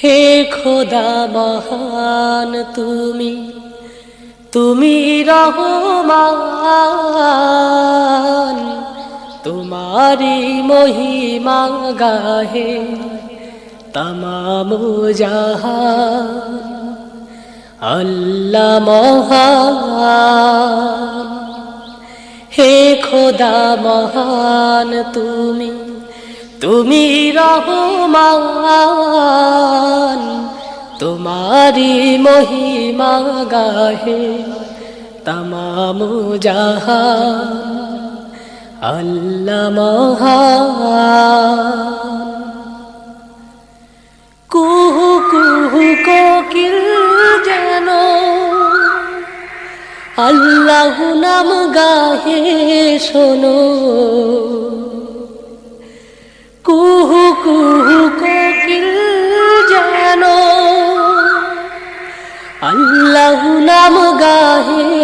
হে খোদা মহান তুমি রহমান, তোমারি মহিমা গাহে তমাম জাহান। আল্লাহ মহান, হে খোদা মহান তুমি রহমান, তোমারি মহিমা গাহে তমাম জাহান। আল্লাহ মহান। কুহু কুহু কোকিল যেন আল্লাহ নাম গাহে শোনো, কুহু কুহু কোকিল যেন আল্লাহ নাম গাহে